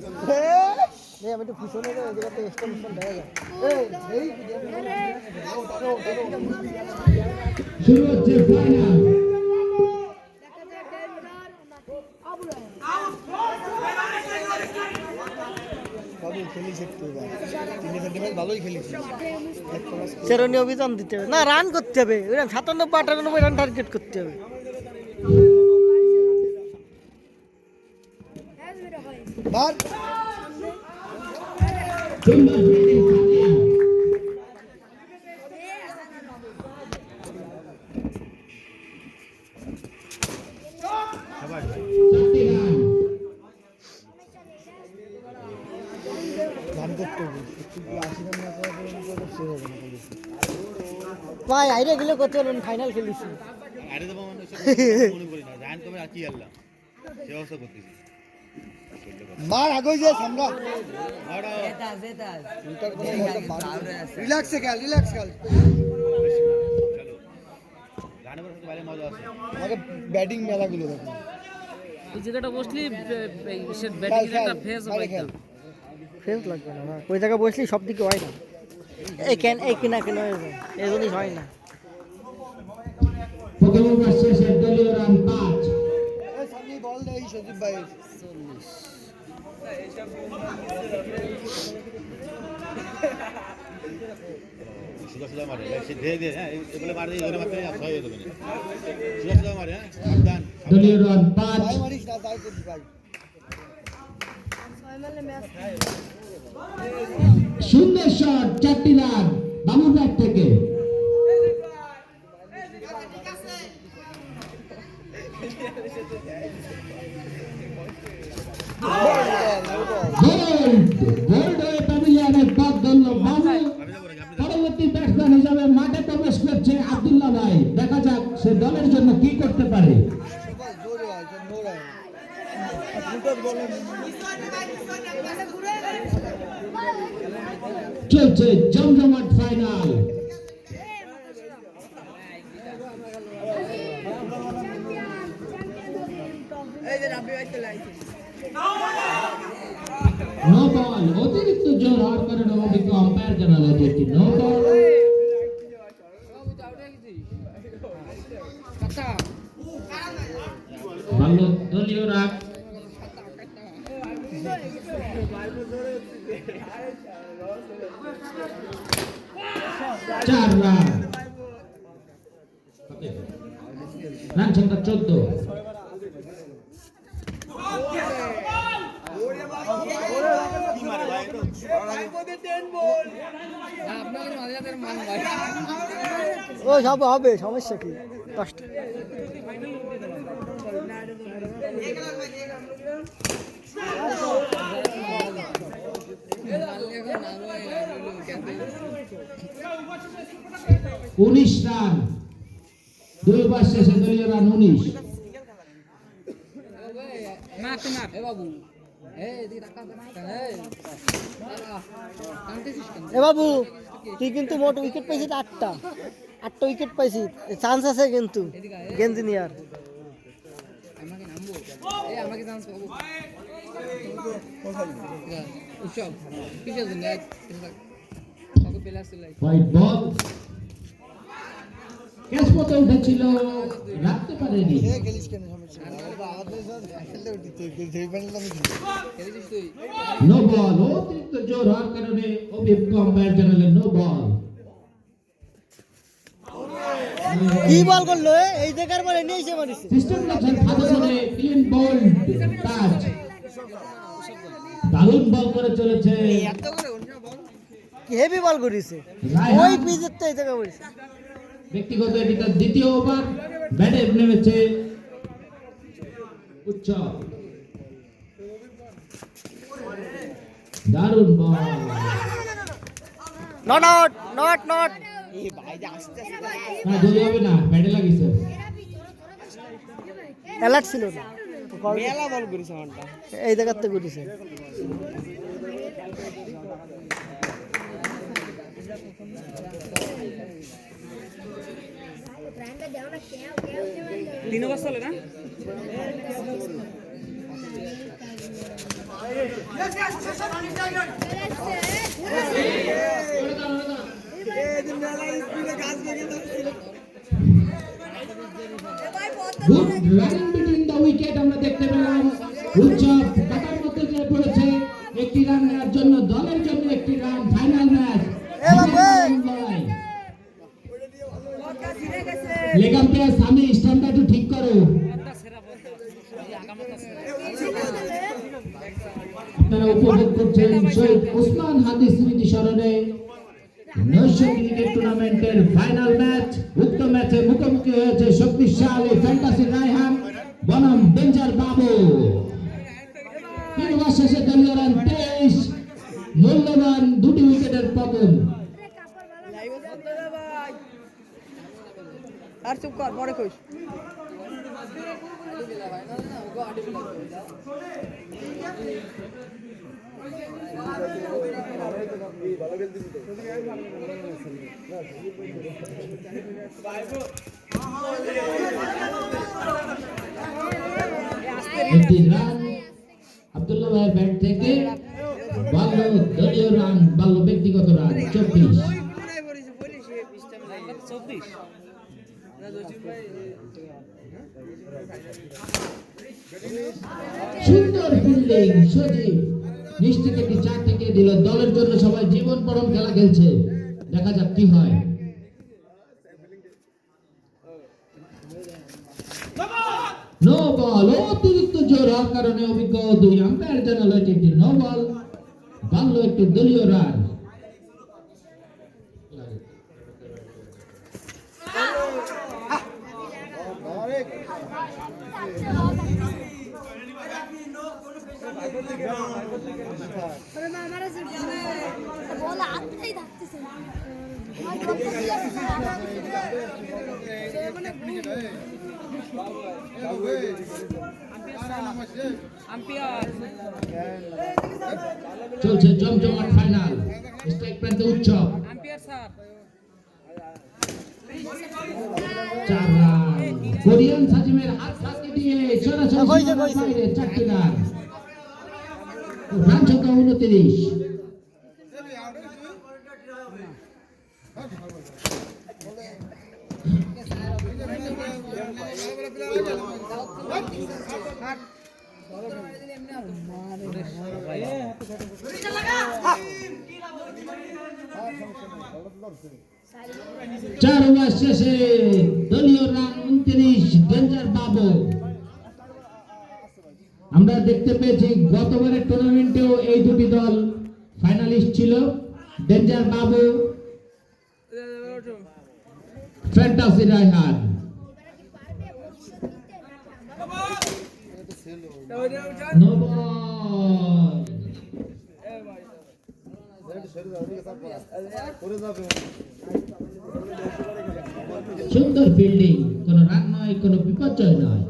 আমি একটু পিছনে শুরু হচ্ছে ফাইনাল। চেরনি অভিযান দিতে হবে না, রান করতে হবে, 97-98 রান টার্গেট করতে হবে। ভাই আইরে গেলে কত ফাইনাল খেলিছি মার আগে যে সামলা রিল্যাক্স খেল আমাকে ব্যাটিং মেলাগুলো দেখো এই জায়গাটা বসলি ব্যাটিং একটা ফেস হবে ফেস লাগবে না ওই জায়গা বসলি সব দিকে হয় না এই কিনা কেন এই জিনিস হয় না। প্রথম ওভার শেষে দলীয় রান 5। এই সামনে বল দেই সজীব ভাই 40 সুদা মারে সে ধীরে ধীরে হ্যাঁ এগুলো মারে ধরে মারতে ছয় হয়ে যাবে সুদা মারে হ্যাঁ সাবধান দলীয় রান 5। ভাই মারিস না তাই করবি ভাই ছয় মারলে ম্যাচ সুন্দর শট, 4টি রান বামুর ব্যাট থেকে। বোল্ড হয়ে প্যাভিলিয়নের পথ ধরল বামু। পরবর্তী ব্যাটসম্যান হিসাবে মাঠে প্রবেশ করছে আব্দুল্লাহ ভাই। দেখা যাক সে দলের জন্য কি করতে পারে। চলছে জমজমাট ফাইনাল। নো বল, অতিরিক্ত জোর হওয়ার কারণে অভিজ্ঞ আম্পায়ার জানালো যেটি নো বল। ভালো দলীয় রান 4 রান। রান সংখ্যা 14। ও সব হবে, সমস্যা কি 10টা উনিশ রান। 2 ওভার শেষে দলীয় রান 19। এ বাবু তুই কিন্তু মোট উইকেট পাইছিস 8টা উইকেট পাইছিস, চান্স আছে কিন্তু গেঞ্জি নিয়ার। হোয়াইট বল ক্যাচ পথে উঠেছিল, রাখতে পারেনি। নো বল, অতিরিক্ত জোর হওয়ার কারণে অভিজ্ঞ আম্পায়ার জানালেন নো বল। কি বল করলো এই জায়গার পরে নিয়ে এসে মারিছে সিস্টেম লেখেন ফাদারে ক্লিন বল টাচ। দারুণ বল করে চলেছে, হেভি বল করেছে ওই পিচের তো এই জায়গা করেছে। ব্যক্তিগত এটি তার দ্বিতীয় ওভার, ব্যাটে নেমেছে উৎসব। দারুণ বল, নট এই ভাই আস্তে আস্তে না দৌড় হবে না, ব্যাটে লাগিয়েছে। অ্যালার্ট ছিল না, মেলা বল করেছে আমারটা এই জায়গাতে করেছে। তিন ওভার চলে না good running between the wicket আমরা দেখতে পেলাম। উৎসব কাটার মধ্যে যে পড়েছে, একটি রান নেওয়ার জন্য দলের জন্য একটি run. Final match leg umpire স্বামী স্ট্যান্ডটা একটু ঠিক করো। আপনারা উপভোগ করছেন শহীদ ওসমান হাদি স্মৃতি স্মরণে নৈশ ক্রিকেট টুর্নামেন্টের ফাইনাল ম্যাচ। উক্ত ম্যাচে মুখোমুখি হয়েছে শক্তিশালী ফ্যান্টাসি রায়হান বনাম ডেঞ্জার বাবু। 3 ওভার শেষে দলীয় রান 23, মূল্যবান 2টি উইকেটের পতন। আর চুপ কর, পরে কইস। একটি রান আব্দুল্লাহ ভাইয়ের ব্যাট থেকে, বাল্য দলীয় রান, বাল্য ব্যক্তিগত রান 24। সুন্দর ফিল্ডিং সজীব, নিশ্চিত একটি 4 থেকে দিল। দলের জন্য সবাই জীবন পরম খেলা খেলছে, দেখা যাক কি হয়। নো বল, অতিরিক্ত জোর হওয়ার কারণে অভিজ্ঞ 2 আম্পায়ার জানালো এটি একটি নো বল, বাংলো একটি দলীয় রান। চলছে জমজমাট ফাইনাল, স্ট্রাইক প্রান্তে উৎসব। 4 রান, কোরিয়ান সাজিমের হাত ফাঁকি দিয়ে সরাসরি বাইরে 4টি রান। রান সংখ্যা 29। চার ওভার শেষে দলীয় রান 29, ডেঞ্জার বাবু। আমরা দেখতে পেয়েছি গতবারের টুর্নামেন্টেও এই দুটি দল ফাইনালিস্ট ছিল। ডেঞ্জার বাবু, ফ্যান্টাসি রায়হান। নো বল, সুন্দর ফিল্ডিং, কোন রান নয়, কোন বিপর্যয় নয়।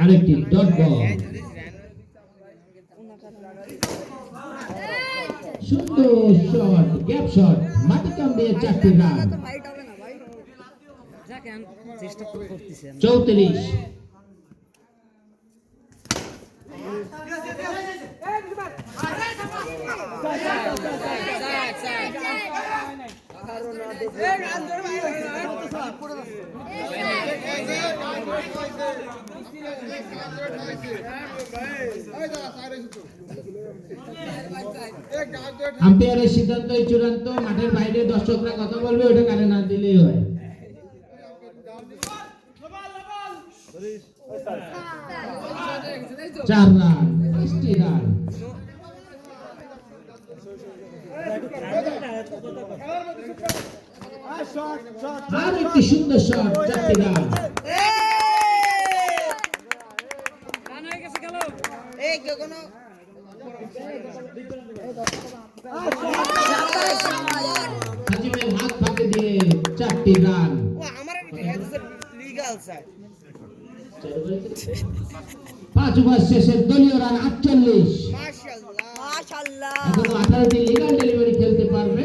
আরেকটি ডট বল, সুন্দর শট, গ্যাপ শট, মাটি কাম দিয়ে 4টি রান। 34। আম্পায়ারের সিদ্ধান্তই চূড়ান্ত। মাঠের বাইরে দর্শকরা কথা বলবে, ওটা কানে না দিলেই হয়। চার রান, 20টি রান। আর একটি সুন্দর শট, 4টি রান। হাজিমের হাত ফাঁকে দিয়ে 4টি রান। 5 ওভার শেষে দলীয় রান 48। এখনো 18টি লিগাল ডেলিভারি খেলতে পারবে।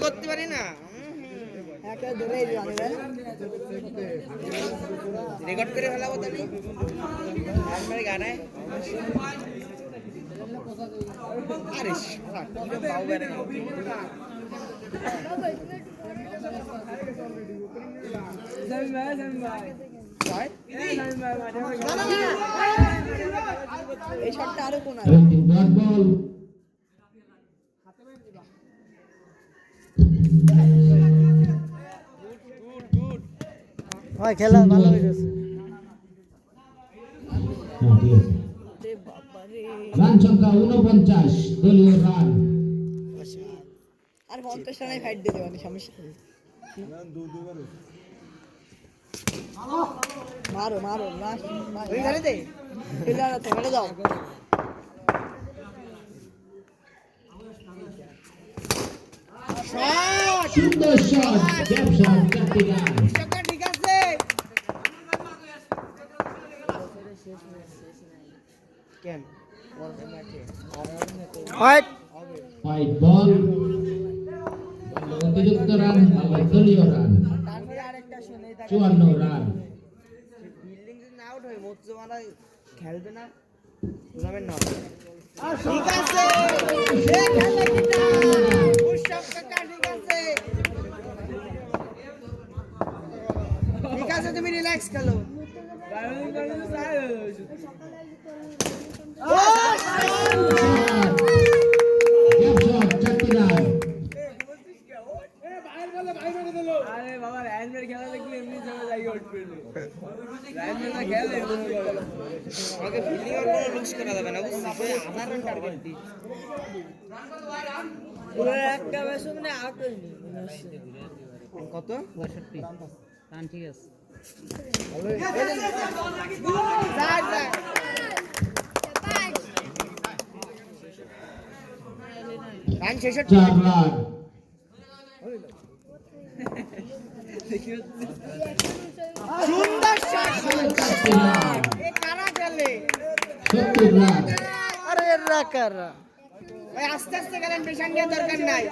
করতে পারি না রেকর্ড করে ফেলাবো তাহলে একবারে গানায় আরে শালা, কি রে বাবু বেড়ে এই শটটা আরো কোন ডট বল ভাই খেলা ভালো হয়ে গেছে। ঠিক আছে রান সংখ্যা 49 দলীয় রান আর 50 রানে ফাইট দিতে পারি সমস্যা নেই মারো মারো লাস্ট ওই ধারে দে খেলা তো মেরে দাও সুন্দর শট গ্যাপ শট 4টি রান শটটা ঠিক আছে কেন ফাইট হোয়াইট বল অতিরিক্ত রান দলীয় রান তারপরে আরেকটা শুনে 54 রান বিল্ডিং যদি না আউট হয় মোচ্চ মারা খেলবে না টুর্নামেন্ট না ঠিক আছে এ খেলা কিটা উৎসব কাকা ঠিক আছে ঠিক আছে তুমি রিল্যাক্স খেলো গ্যাপ শট 4টি রান আরে বাবা রায়নমের খেলা দেখলে এমনি সবাই জায়গা উঠ পড়লো রায়নমের না খেলে আমাকে ফিল্ডিং আর কোনো লুজ করা যাবে না বুঝছিস ওই আধার রান টার্গেট দি পুরো একটা ম্যাচ মানে আউট হয়নি কত 62 রান ঠিক আছে যাক যাক রান 66 4 রান সুন্দর শট 4টি রান এ কারা খেলে 70 রান আরে রাকারা ভাই আস্তে আস্তে গেলেন পেছন নিয়ে দরকার নাই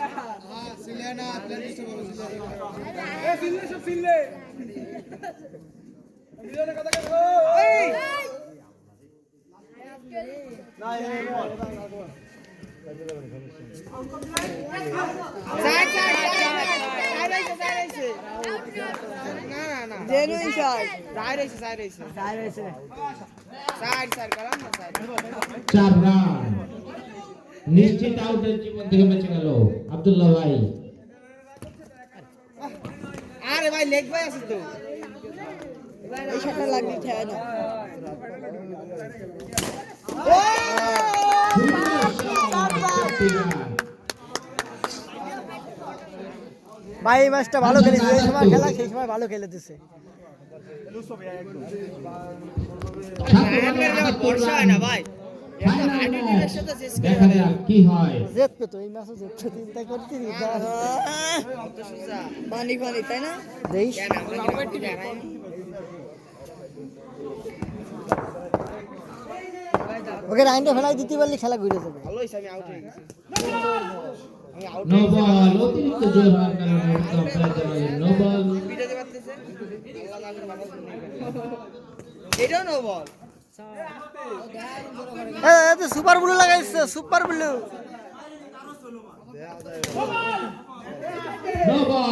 জেনুইন শট সাইড করান না সাইড 4 রান নিশ্চিত আউটের জীবন থেকে বেঁচে গেল আব্দুল্লাহ ভাই আরে ভাই লেগ বাই আছে তো এই শটটা লাগবে ঠেয়া না ও ভাই এই ম্যাচটা ভালো খেলেছে, এই সময় খেলা সেই সময় ভালো খেলে দিছে। বর্ষা হয় না ভাই কি হয় জিতবে তো এই ম্যাচও জিতবে, চিন্তা করতে পানি পানি তাই না দেশ ওকে রাইন্ডে ফেলাই দিতে পারলে খেলা ঘুরে যাবে। ভালো হইছে আমি আউট হয়ে গেছি নো বল অতিরিক্ত জোর হওয়ার কারণে কম্পায়ার জানালেন নো বল পিটাতে পারতেছে আল্লাহ না করে ভালো এটাও নো বল তো সুপার ব্লু লাগাইছে, সুপার ব্লু। নো বল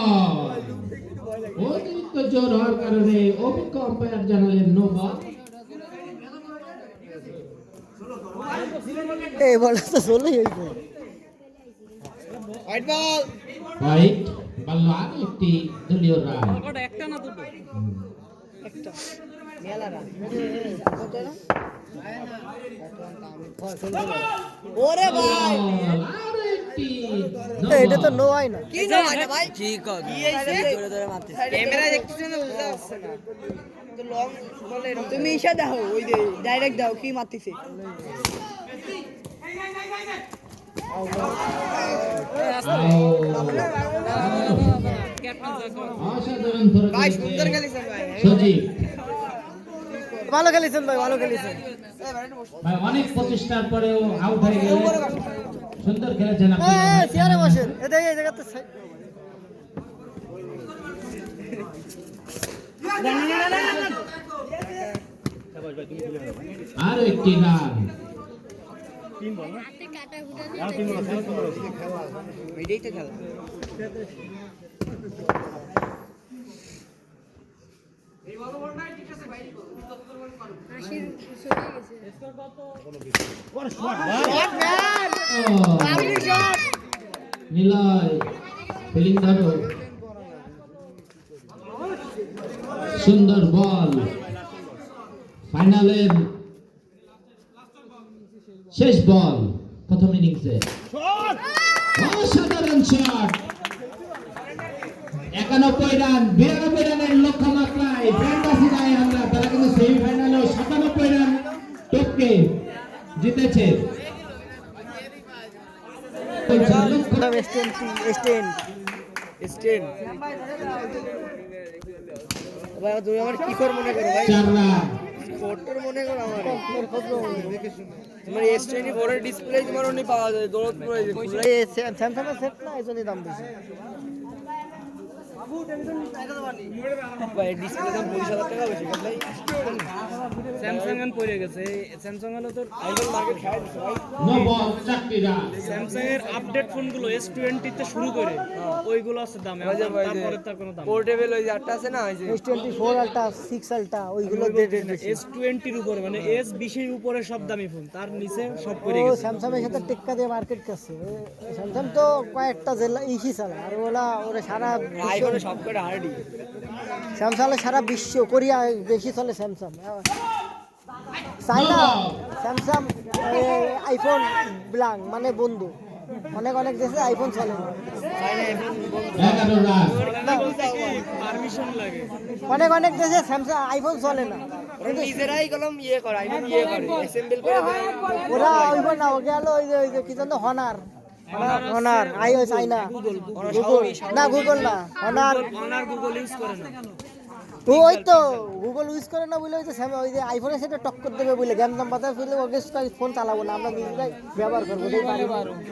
অতিরিক্ত জোর হওয়ার কারণে অভিজ্ঞ আম্পায়ার জানালেন নো বল এই বল তো চলেই হইছে। হোয়াইট বল হোয়াইট বল আর একটি দলীয় রান ওটা একটা না দুটো একটা মেলা রান কত না ওরে ভাই আর একটি এটা তো নো হয় না। কি না এটা ভাই ঠিক আছে কি হইছে ধরে ধরে মারতেছে ক্যামেরা দেখতেছ না বুঝতে পারছ না তো লং বলে তুমি ইশা দাও ওই যে ডাইরেক্ট দাও কি মারতেছে অসাধারণ ধরে ভাই সুন্দর খেলেছেন ভাই সজীব ভালো খেলেছেন ভাই, ভালো খেলেছেন। ভাই অনেক প্রচেষ্টার পরেও আউট হয়ে গেলেন সুন্দর খেলেছেন আপনি চেয়ারে বসেন, এই জায়গাতে আরো একটি রান। এটাই তো খেলা। নিলয় ফিল্ডিং ধরো, সুন্দর বল। ফাইনালের শেষ বল প্রথম ইনিংসে, অসাধারণ শট। 91 রান, 92 রানের লক্ষ্যমাত্রায় ফ্যান্টাসি রায়হানরা তারা কিন্তু সেমিফাইনালে 97 রান টপকে জিতেছে। তুমি আমার কি কর মনে করো ভাই? 4 রান। ফটোর মনে করো আমার। তোমার S24 এর ডিসপ্লে তোমার ওনি পাওয়া যায় দৌলতপুর এই স্যামসাং এর সেট না, এই জন্যই দাম বেশি। ভাই ডিসপ্লে দাম 20,000 টাকা বেশি ভাই। স্যামসাং এর পড়ে গেছে, স্যামসাং হলো তোর আইফোন মার্কেট খায় দিছে ভাই। নো বল 4টি রান। স্যামসাং এর আপডেট ফোনগুলো S20 তে শুরু করে ওইগুলো আছে দামে, তারপরে তার কোনো দাম নেই। পোর্টেবল ওই যে আটটা আছে না ওই যে S24 আলট্রা 6 আলট্রা ওইগুলো রেট বেশি। S20 এর উপরে মানে S20 এর উপরে সব দামি ফোন, তার নিচে সব পড়ে ও গেছে। স্যামসাং এর সাথে টেক্কা দিয়ে মার্কেট করছে। স্যামসাং তো কয়েকটা জেলা ইসি চালা, আর ওরা সারা আইফোনে সব করে হার্ডি। স্যামসাং সারা বিশ্ব, কোরিয়া বেশি চলে স্যামসাং। চাইনা স্যামসাং আইফোন ব্ল্যাঙ্ক মানে বন্ধু, অনেক দেশে আইফোন চলে না। 11 রান। পারমিশন লাগে। অনেক দেশে স্যামসাং আইফোন চলে না। ওরা নিজেরাই কলম ইয়ে করে আইফোন ইয়ে করে অ্যাসেম্বল করে দেয়। ওরা আইফোন না, ওকে হলো ওই যে কি জানো হনার চাইনা, গুগল না, গুগল না, হনার। অনার গুগল ইউজ করে না। ওই তো গুগল ইউজ করে না বলে ওই যে আইফোনের সাথে টক্কর দেবে বলে জ্ঞান দাম বাতাস বলে ওকে ফোন চালাবো না, আমরা নিজেরাই ব্যবহার করবো,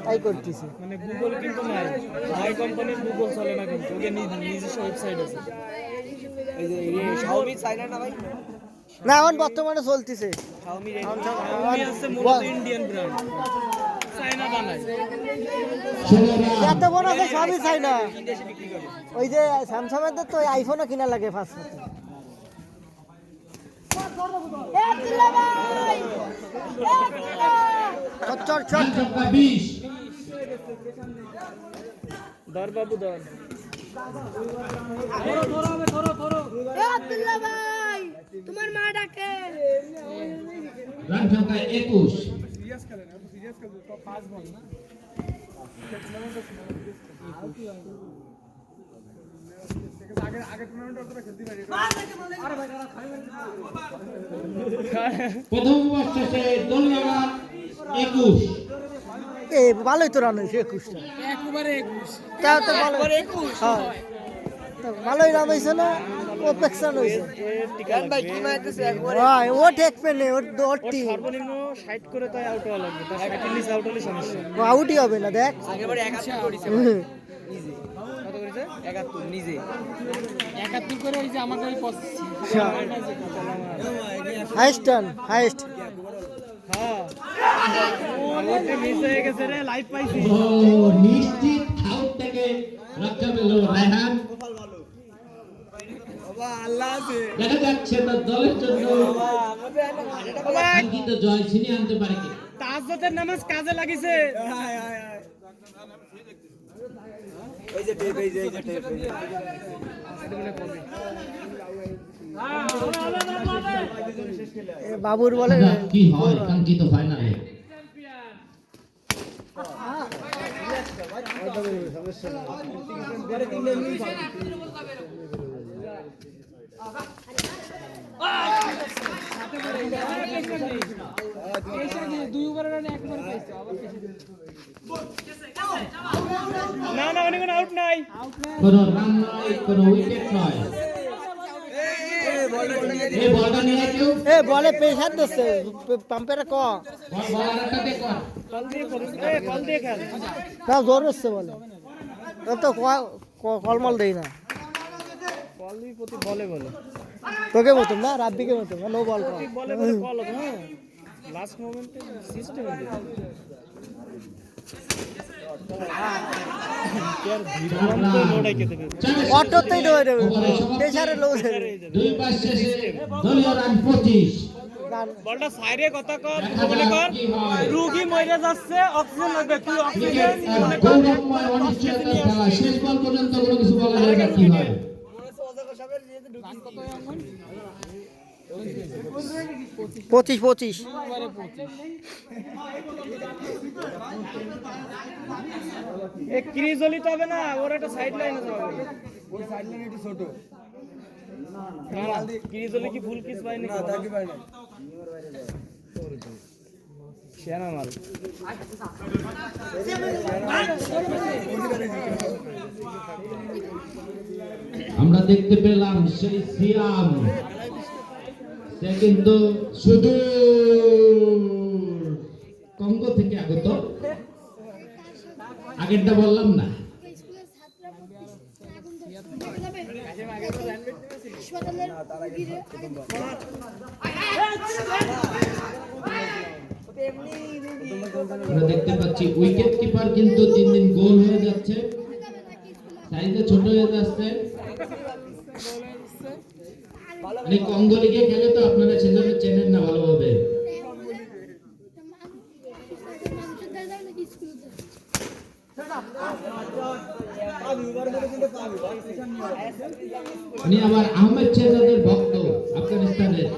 তাই করতেছি। মানে গুগল কিন্তু নাই, ভাই কোম্পানির গুগল চলে না, কিন্তু ওকে নিজস্ব ওয়েবসাইট আছে। এই যে Xiaomi চাইনা না ভাই? না এখন বর্তমানে চলতেছে Xiaomi Xiaomi আছে মূলত ইন্ডিয়ান ব্র্যান্ড, চায়না বানায়। 16 রান। এত বড় আছে সবই চাই না। ওই যে স্যামসাং এর তো আইফোনও কিনা লাগে ফার্স্ট। রান সংখ্যা 20। ধর বাবু ধর। তোমার মা ডাকে। রান সংখ্যা 21। প্রথম ওভার শেষে দলীয় রান 21। ভালোই তো রান হয়েছে 21টা, একবারে 21। তাও তো ভালো। হ্যাঁ, তো ভালোই রান হয়েছে না, অপেক্ষান হয়েছে। গান ভাই কি মারতেছে একবারে হ্যাঁ, ও ঠেকবে না, ওর টিম সর্বনিম্ন 60 করে তাই আউট হওয়া লাগবে, তার 60 এর নিচে আউট হলে সমস্যা। আউটই হবে না, দেখ। আগেবারে 71 করেছে হুম। নিজে। কত করেছে? 71 নিজে। 71 করে ওই যে আমাকে ওই হাইস্ট রান, হাইস্ট। হ্যাঁ ওটা মিস হয়ে গেছে রে, লাইভ পাইছি। ও নিশ্চিত আউট থেকে রক্ষা পেল রায়হান। বাবা আল্লাহ আছে। দেখা যাচ্ছে তার দলের জন্য কাঙ্ক্ষিত জয় ছিনিয়ে আনতে পারে কি। তাহাজ্জুদের নামাজ কাজে লাগিছে। এই যে টেপ, এই যে টেপ। বাবুর বলে দেখা যাক কি হয় কাঙ্ক্ষিত ফাইনালে। না না মানে কোনো আউট নাই। কোনো রান নয়, কোনো উইকেট নয়। এই বলটা নিয়ে কেউ বলে প্রেশার দিচ্ছে, পাম্পের ক বল আরেকটা দেখো। কল দিয়ে খেল। তাও জোর হচ্ছে বলে, তো কলমল দেই না। কল দিয়ে প্রতি বলে বলে তোকে মতন না, রাব্বিকে মতন নো বল কর। বলে কল হ্যাঁ লাস্ট মোমেন্টে সিস্টেম অটোতেই ডোয়ে দেবে, প্রেসারে লো দেবে। দুই পাশ শেষে দলীয় রান 25। বলটা সাইডে কথা কর, মনে কর রুগী মরে যাচ্ছে, অক্সিজেন লাগবে, তুই অক্সিজেন মনে কর গৌরবময় অনিশ্চয়তার খেলা, শেষ বল পর্যন্ত কোনো কিছু বলা যায় না কি হয়। 25-25 এ ক্রিজ হলি তো হবে না, ওর একটা সাইড লাইন আছে হবে। ওই সাইড লাইন একটু ছোট না ক্রিজ হলে কি ফুল কিস পাইনি না তাকে পাই না সেনা মাল আমরা দেখতে পেলাম সেই সিয়াম, সে কিন্তু সুদূর কঙ্গো থেকে আগত। আগেরটা বললাম না। আমরা দেখতে পাচ্ছি উইকেট কিপার কিন্তু দিন দিন গোল হয়ে যাচ্ছে, সাইজে ছোট হয়ে যাচ্ছে। মানে কঙ্গো লিগে খেলে তো আপনারা সেজন্য চেনেন না ভালোভাবে। উনি আবার আহমেদ শেহজাদের ভক্ত, আফগানিস্তানের।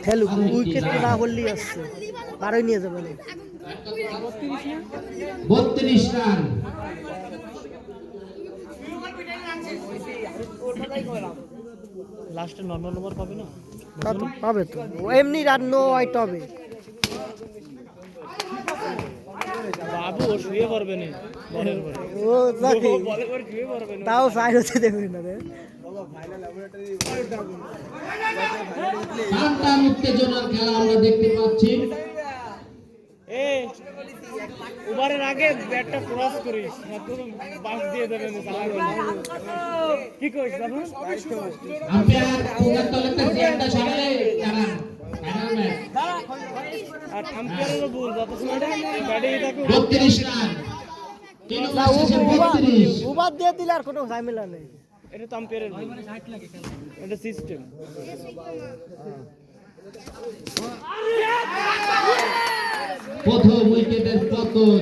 খেলুক, উইকেট না হলেই আসছে, বারোই নিয়ে যাবে না। 32 রান। লাস্টে 9 নম্বর পাবে না, তা তো পাবে তো, ও এমনি রান নো আইট হবে। বাবু ও শুয়ে পড়বে না বলের পরে, ও নাকি বলের পরে শুয়ে পড়বে না। তাও সাইড হতে দেবে না রে। টান উত্তেজনার খেলা আমরা দেখতে পাচ্ছি। এ ওভারের আগে ব্যাটটা ক্রস করিস, না তো বাস দিয়ে দেবে না কি কইছ বাবু? আম্পায়ার পুরো তলতে জিয়ানটা সামনে কারণ ফাইনাল ম্যাচ। আর আম্পায়ারেরও ভুল, যত সময় ব্যাটে থাকে 32 রান। তিন না, ওভার শেষে 32। উবাদ দিয়ে দিলে আর কোনো ঝামেলা নেই। এটা তো আম্পায়ারের ভুল, এটা সিস্টেম। প্রথম উইকেটের পতন,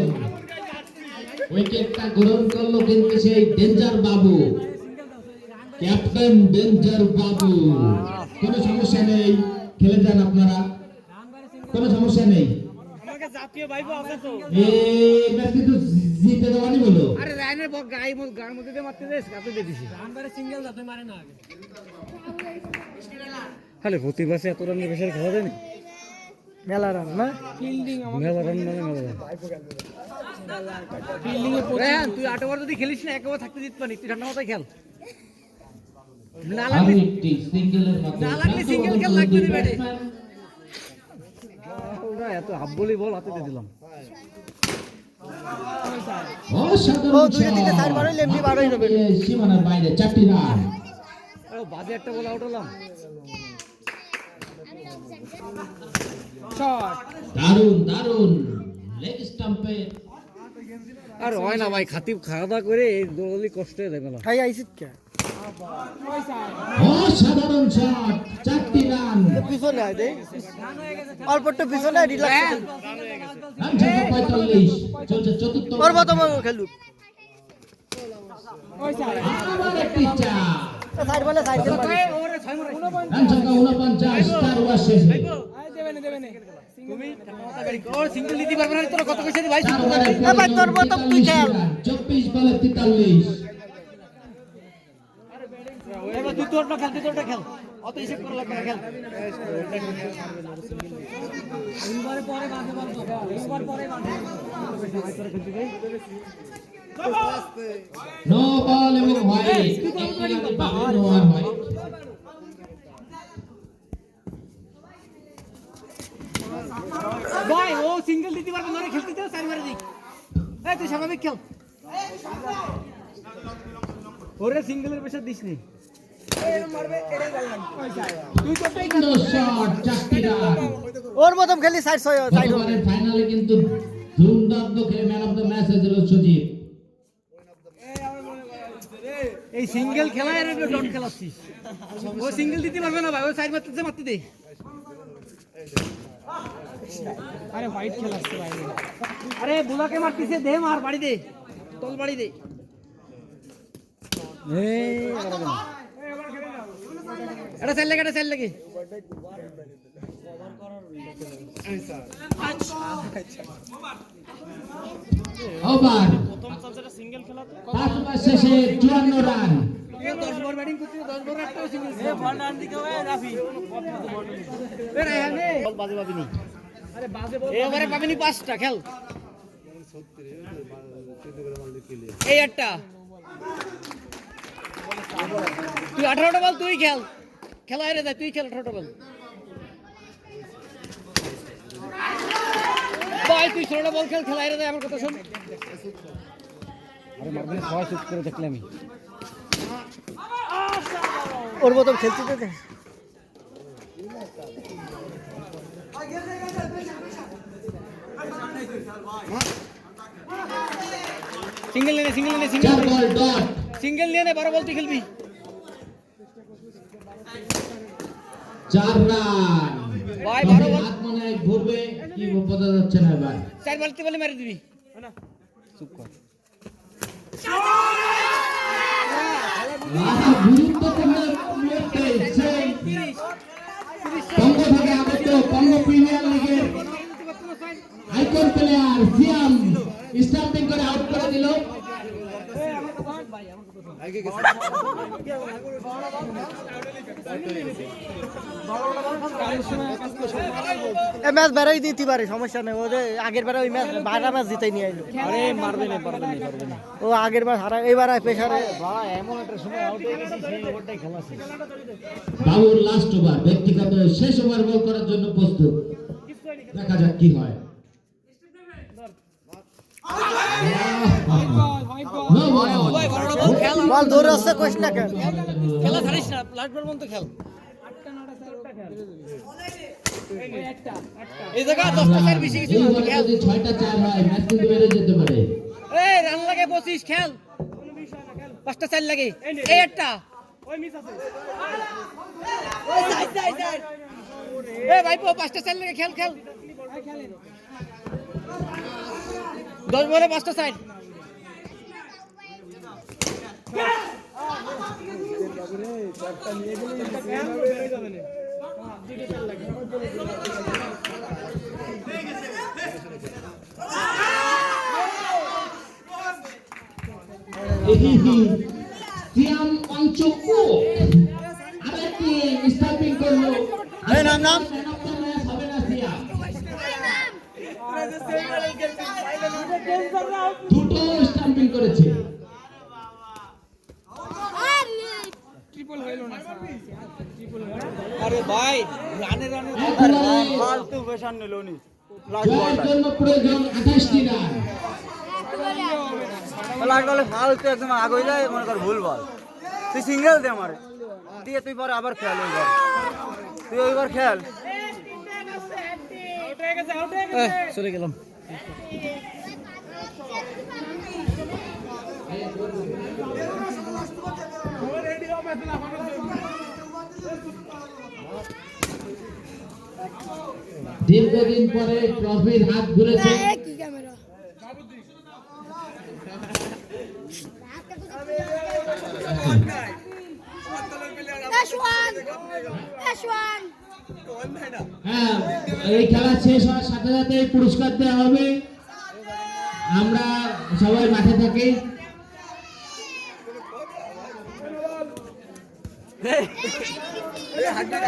উইকেটটা গ্রহণ করলো কিন্তু সেই ডেঞ্জার বাবু, ক্যাপ্টেন ডেঞ্জার বাবু। কোনো সমস্যা নেই, খেলে যান আপনারা, কোনো সমস্যা নেই। আমাকে জাতীয় ভাইবো আছে তো, এই ম্যাচ কিন্তু জিতে দেওয়ানি বলো। আরে রায়নের বল গায়ের মধ্যে দিয়ে মারতে দেশ কাতে দিয়ে দিছি খালি প্রতি বাসে এত রানের বেশি খেলা যায় না, মেলা রান না, মেলা রান মানে মেলা রান। রায়ন তুই 8 ওভার যদি খেলিস না 1 ওভার থাকতে দিত পারি, তুই ঠান্ডা মাথায় খেল না আরো লাগলে একটি সিঙ্গেলের মাধ্যমে না লাগলে single খেল লাগবে না ব্যাটে। ব্যাটসম্যান ওরা এত হাফ বলি বল হাতে দিয়ে দিলাম অসাধারণ ও দুইটা তিনটা সাইড বাড়াইলে এমনি বারোই যাবে। সীমানার বাইরে 4টি রান। আরে বাজে একটা বল আউট হলাম দারুন দারুন লেগ স্টাম্পে। আর হয় না ভাই, খাতিব খাওয়া দাওয়া করে এই দৌড়লি কষ্ট হয়ে যাবে না। খাই আইছিস কে? অসাধারণ শট, 4টি রান। পিছনে আয় দে, অল্প একটু পিছনে রিল্যাক্স রান সংখ্যা 45, চলছে চতুর্থ। পর্বতম খেলুক। আবার একটি চার। সাইড বলে সাইড খেল পারে। রান সংখ্যা 49, 4 ওভার শেষে। ওর সিঙ্গেল দিতে পারবে না, তোর কত কইছে ভাই? 4 ওভারে এ ভাই, তোর মতো তুই খেল। 24 বলে 43। এবার তুই তোরটা খেল অত হিসেব করা লাগবে না, খেল নো বল এবং হোয়াইট, একইভাবে নো আর হোয়াইট। ভাই ও সিঙ্গেল দিতে পারবে না, খেলতে দাও, সাইড মারে দিক। এই তুই স্বাভাবিক খেল ওরে সিঙ্গেলের প্রেসার দিস নি তুই তো সুন্দর শট, 4টি রান। ওর মতন খেলি সাইড ছয় সাইড হবে গতবারের ফাইনালে কিন্তু দুর্দান্ত খেলে ম্যান অফ দ্য ম্যাচ হয়েছিল সজীব। এই সিঙ্গেল খেলায় এর ডন খেলাচ্ছিস ও সিঙ্গেল দিতে পারবে না ভাই ও সাইড মারতে দে আরে হোয়াইট খেলাচ্ছে ভাই আরে বুলাকে মারতিছে দে মার বাড়ি দে তল বাড়ি দে এটা চাল লাগে ওভার প্রথম চালটা সিঙ্গেল খেলা 5 ওভার শেষে 54 রান। 10 বল ব্যাটিং করতে 10 বল একটা সিঙ্গেল এ বল রান দিকে ওই রাফি এ রায়হানে বল বাজে পাবিনি আরে বাজে বল এবারে পাবিনি 5টা খেল এই একটা তুই 18টা বল তুই খেল খেলা হেরে যায় তুই খেল 18টা বল ভাই তুই 16টা বল খেল খেলা হেরে যায় আমার কথা শোন আরে মারবে সবাই চুপ করে দেখলে আমি ওর মতন খেলতে দে সিঙ্গেল নে 4 বল ডট। সিঙ্গেল নিয়ে নে 12 বল তুই খেলবি 4 রান। ভাই, 12 বল। হাত মনে হয় ঘুরবে, কি বোঝা যাচ্ছে না এবার। 4 বলতে বলে মেরে দিবি চুপ কর গুরুত্বপূর্ণ মুহূর্তে সেই বঙ্গ থেকে আগত বঙ্গ প্রিমিয়ার লিগের আইকন প্লেয়ার সিয়াম স্টাম্পিং করে আউট করে দিল। এই ম্যাচ বেরোই দিতে পারে সমস্যা নেই ওদের আগের বার ওই ম্যাচ 12 ম্যাচ জিতাই নিয়ে আইলো আরে পারবে না ও আগের বার হারা এবার প্রেসারে ভাই এমন একটা সময় আউট হয়ে গেছি সেই ওভারটাই খেলা শেষ বাবুর লাস্ট ওভার, ব্যক্তিগত শেষ ওভার বল করার জন্য প্রস্তুত। দেখা যাক কি হয়। No ball. ভাই বড় বল খেল বল ধরে আসছে কোশ না কেন খেলা ছাড়িস না লাস্ট বল পর্যন্ত খেল এই জায়গা 10টা 4 বেশি কিছু এই না বলে খেল যদি 6টা 4 হয় ম্যাচ কিন্তু বেড়ে যেতে পারে। এই রান লাগে 25 খেল 5টা 4 লাগে এই একটা ওই মিস আছে ওই সাইড এই ভাই 5টা 4 লাগে খেল 10 বলে 5টা সাইড সিয়াম পঞ্চকু আরেকটি স্টাম্পিং করলো। এই নাম হবে না সিয়াম, দুটো স্টাম্পিং করেছে। আরে ভাই রানে ফালতু পেশান নিলনি। জয়ের জন্য প্রয়োজন 28টি রান। লাস্ট বলে ফালতু একদম আগ হয়ে যায় মনে কর ভুল বল তুই সিঙ্গেল দে আমারে দিয়ে তুই পরে আবার খেল ওইবার তুই ওইবার খেল চলে গেলাম দীর্ঘদিন পরে ট্রফির হাত ঘুরেছে। হ্যাঁ, এই খেলা শেষ হওয়ার সাথে সাথে পুরস্কার দেওয়া হবে। আমরা সবাই মাঠে থাকি।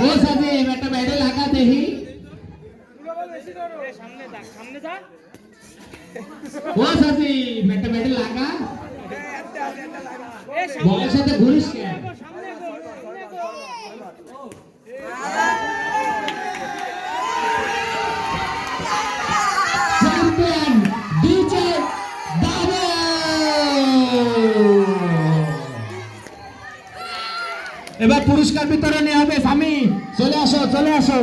ও সাথে একটা ব্যাটে লাগা দেখি। ও সাথে একটা ব্যাটে লাগা বলের সাথে ঘুরিস কেন? চ্যাম্পিয়ন ডিজে এবার পুরস্কার বিতরণী হবে। স্বামী চলে আসো, চলে আসো।